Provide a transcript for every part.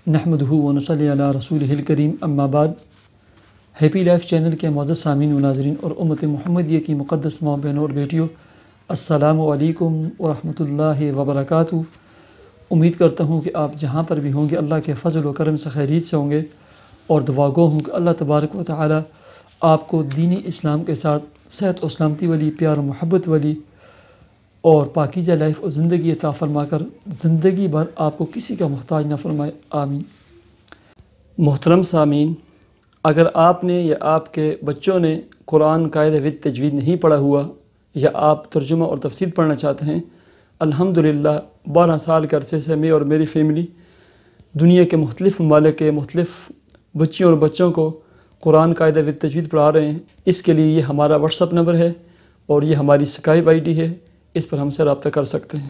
نحمدہ ونصلی علی رسولہ الکریم اما بعد۔ ہیپی لائف چینل کے معزز سامعین و ناظرین اور امت محمدیہ کی مقدس ماں بہنوں اور بیٹیوں، السلام علیکم ورحمۃ اللہ وبرکاتہ۔ امید کرتا ہوں کہ آپ جہاں پر بھی ہوں گے اللہ کے فضل و کرم سے خیریت سے ہوں گے، اور دعا گو ہوں کہ اللہ تبارک و تعالی آپ کو دین اسلام کے ساتھ صحت و سلامتی والی، پیار و محبت والی اور پاکیزہ لائف اور زندگی عطا فرما کر زندگی بھر آپ کو کسی کا محتاج نہ فرمائے، آمین۔ محترم سامعین، اگر آپ نے یا آپ کے بچوں نے قرآن قاعدہ و تجوید نہیں پڑھا ہوا، یا آپ ترجمہ اور تفسیر پڑھنا چاہتے ہیں، الحمدللہ 12 سال کے عرصے سے میں اور میری فیملی دنیا کے مختلف ممالک کے مختلف بچیوں اور بچوں کو قرآن قاعدہ و تجوید پڑھا رہے ہیں۔ اس کے لیے یہ ہمارا واٹس ایپ نمبر ہے اور یہ ہماری اسکائپ آئی ڈی ہے، اس پر ہم سے رابطہ کر سکتے ہیں۔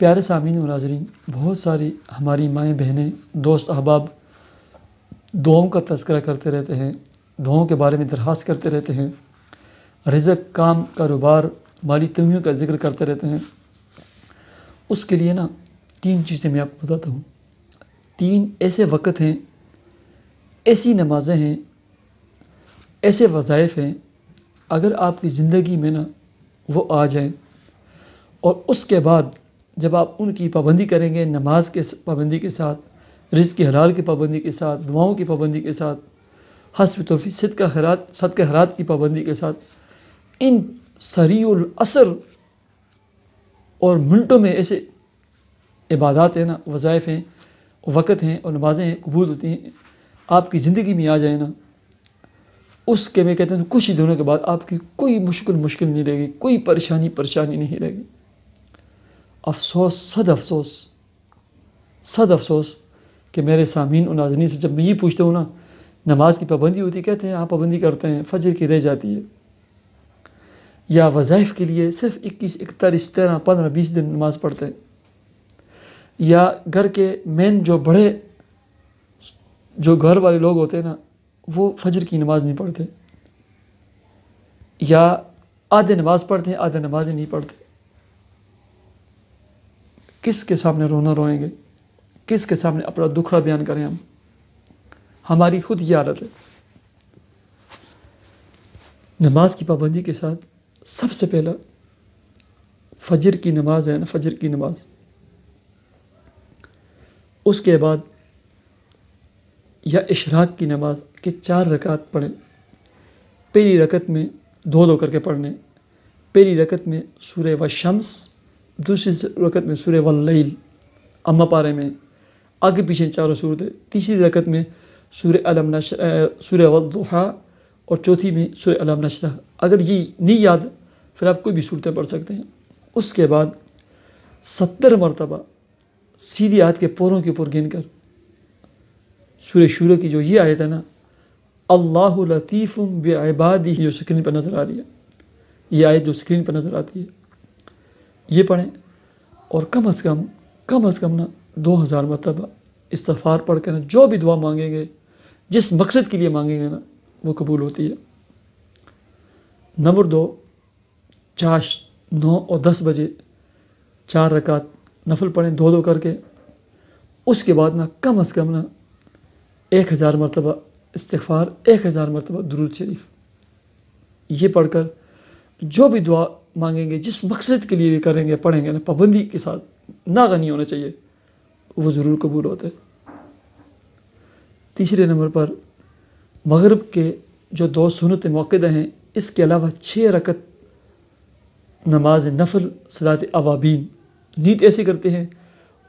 پیارے سامعین و ناظرین، بہت ساری ہماری مائیں بہنیں، دوست احباب دعاؤں کا تذکرہ کرتے رہتے ہیں، دعاؤں کے بارے میں درخواست کرتے رہتے ہیں، رزق، کام، کاروبار، مالی تنگیوں کا ذکر کرتے رہتے ہیں۔ اس کے لیے 3 چیزیں میں آپ کو بتاتا ہوں۔ 3 ایسے وقت ہیں، ایسی نمازیں ہیں، ایسے وظائف ہیں، اگر آپ کی زندگی میں وہ آ جائیں اور اس کے بعد جب آپ ان کی پابندی کریں گے، نماز کے پابندی کے ساتھ، رزق کی حلال کی پابندی کے ساتھ، دعاؤں کی پابندی کے ساتھ، حسب توفیق صدقہ خیرات کی پابندی کے ساتھ، ان سریع العصر اور منٹوں میں ایسے عبادات ہیں وظائف ہیں، وقت ہیں اور نمازیں ہیں، قبول ہوتی ہیں، آپ کی زندگی میں آ جائیں اس کے میں کہتے ہیں کچھ ہی دنوں کے بعد آپ کی کوئی مشکل نہیں رہے گی، کوئی پریشانی نہیں رہے گی۔ افسوس، صد افسوس کہ میرے سامعین و ناظرین سے جب میں یہ پوچھتا ہوں نماز کی پابندی ہوتی، کہتے ہیں ہاں پابندی کرتے ہیں، فجر کی رہ جاتی ہے، یا وظائف کے لیے صرف 21، 41، 13، 15، 20 دن نماز پڑھتے ہیں، یا گھر کے مین جو گھر والے لوگ ہوتے ہیں وہ فجر کی نماز نہیں پڑھتے، یا آدھے نماز پڑھتے ہیں، آدھے نمازیں نہیں پڑھتے۔ کس کے سامنے روئیں گے؟ کس کے سامنے اپنا دکھڑا بیان کریں ہم؟ ہماری خود یہ حالت ہے۔ نماز کی پابندی کے ساتھ سب سے پہلا فجر کی نماز ہے فجر کی نماز، اس کے بعد یا اشراق کی نماز کے 4 رکعت پڑھیں۔ پہلی رکعت میں 2 کر کے پڑھنے، پہلی رکعت میں سورہ والشمس، دوسری رکعت میں سورہ واللیل، اما پارے میں آگے پیچھے 4 صورتیں، تیسری رکعت میں سورہ والضحیٰ، اور چوتھی میں سورہ الم نشرح۔ اگر یہ نہیں یاد پھر آپ کوئی بھی صورتیں پڑھ سکتے ہیں۔ اس کے بعد 70 مرتبہ سیدھی آیت کے پوروں کے اوپر گن کر سورہ شورى کی جو یہ آیت ہے اللہ لطیف بعبادہ، جو سکرین پر نظر آ رہی ہے، یہ آیت جو سکرین پر نظر آتی ہے، یہ پڑھیں، اور کم از کم 2000 مرتبہ استغفار پڑھ کر جو بھی دعا مانگیں گے، جس مقصد کے لیے مانگیں گے وہ قبول ہوتی ہے۔ نمبر 2، 4، 9 اور 10 بجے 4 رکعت نفل پڑھیں 2 کر کے۔ اس کے بعد کم از کم 1000 مرتبہ استغفار، 1000 مرتبہ درود شریف، یہ پڑھ کر جو بھی دعا مانگیں گے، جس مقصد کے لیے بھی کریں گے، پڑھیں گے پابندی کے ساتھ، ناغہ نہیں ہونا چاہیے، وہ ضرور قبول ہوتا ہے۔ تیسرے نمبر پر مغرب کے جو 2 سنت موقدہ ہیں، اس کے علاوہ 6 رکعت نماز نفل صلاۃ اوابین، نیت ایسے کرتے ہیں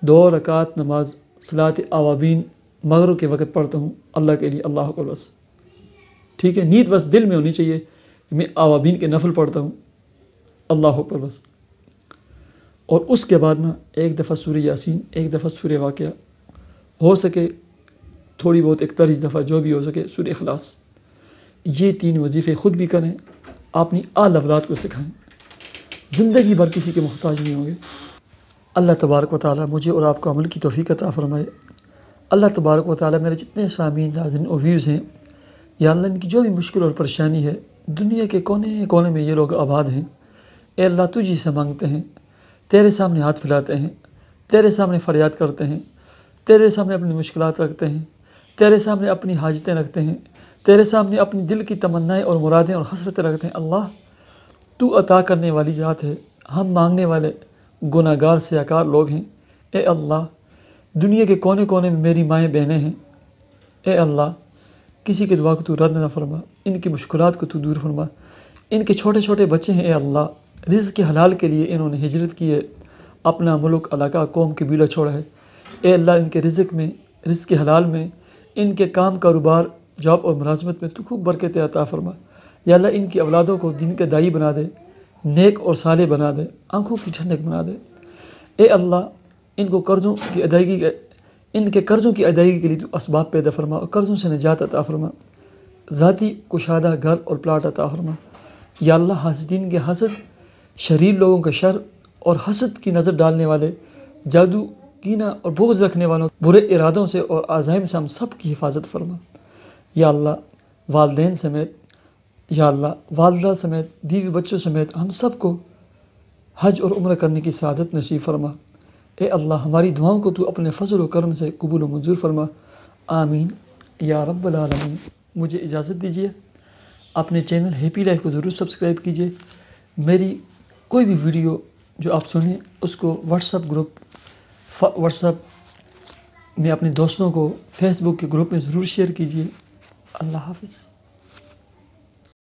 2 رکعت نماز صلاۃ اوابین مغرب کے وقت پڑھتا ہوں اللہ کے لیے، اللہ اکبر، بس ٹھیک ہے، نیت بس دل میں ہونی چاہیے کہ میں اوابین کے نفل پڑھتا ہوں، اللہ اکبر بس۔ اور اس کے بعد ایک دفعہ سورہ یاسین، ایک دفعہ سورہ واقعہ، ہو سکے تھوڑی بہت 41 دفعہ، جو بھی ہو سکے سورہ اخلاص۔ یہ 3 وظیفے خود بھی کریں، اپنی آل اولاد کو سکھائیں، زندگی بھر کسی کے محتاج نہیں ہوں گے۔ اللہ تبارک و تعالی مجھے اور آپ کو عمل کی توفیق عطا فرمائے۔ اللہ تبارک و تعالی میرے جتنے سامعین، ناظرین اور ویوز ہیں، یا اللہ ان کی جو بھی مشکل اور پریشانی ہے، دنیا کے کونے کونے میں یہ لوگ آباد ہیں، اے اللہ تجھی سے مانگتے ہیں، تیرے سامنے ہاتھ پھیلاتے ہیں، تیرے سامنے فریاد کرتے ہیں، تیرے سامنے اپنی مشکلات رکھتے ہیں، تیرے سامنے اپنی حاجتیں رکھتے ہیں، تیرے سامنے اپنی دل کی تمنائیں اور مرادیں اور حسرتیں رکھتے ہیں۔ اللہ تو عطا کرنے والی ذات ہے، ہم مانگنے والے گناہ گار سیاکار لوگ ہیں۔ اے اللہ دنیا کے کونے کونے میں میری مائیں بہنیں ہیں، اے اللہ کسی کے دعا کو تو رد نہ فرما، ان کی مشکلات کو تو دور فرما۔ ان کے چھوٹے چھوٹے بچے ہیں، اے اللہ رزق کے حلال کے لیے انہوں نے ہجرت کی ہے، اپنا ملک علاقہ قوم قبیلہ چھوڑا ہے۔ اے اللہ ان کے رزق کے حلال میں، ان کے کام کاروبار جاب اور ملازمت میں تو خوب برکت عطا فرما۔ یا اللہ ان کی اولادوں کو دین کے داعی بنا دے، نیک اور صالح بنا دے، آنکھوں کی ٹھنڈک بنا دے۔ اے اللہ ان کے قرضوں کی ادائیگی کے لیے تو اسباب پیدا فرما اور قرضوں سے نجات عطا فرما، ذاتی کشادہ گھر اور پلاٹ عطا فرما۔ یا اللہ حاسدین کے حسد، شریر لوگوں کا شر اور حسد کی نظر ڈالنے والے، جادو کینہ اور بغض رکھنے والوں برے ارادوں سے اور عزائم سے ہم سب کی حفاظت فرما۔ یا اللہ والدین سمیت، یا اللہ والدہ سمیت، بیوی بچوں سمیت ہم سب کو حج اور عمرہ کرنے کی سعادت نصیب فرما۔ اے اللہ ہماری دعاؤں کو تو اپنے فضل و کرم سے قبول و منظور فرما، آمین یا رب العالمین۔ مجھے اجازت دیجیے، اپنے چینل ہیپی لائف کو ضرور سبسکرائب کیجیے۔ میری کوئی بھی ویڈیو جو آپ سنیں اس کو واٹس ایپ میں اپنے دوستوں کو، فیس بک کے گروپ میں ضرور شیئر کیجیے۔ اللہ حافظ۔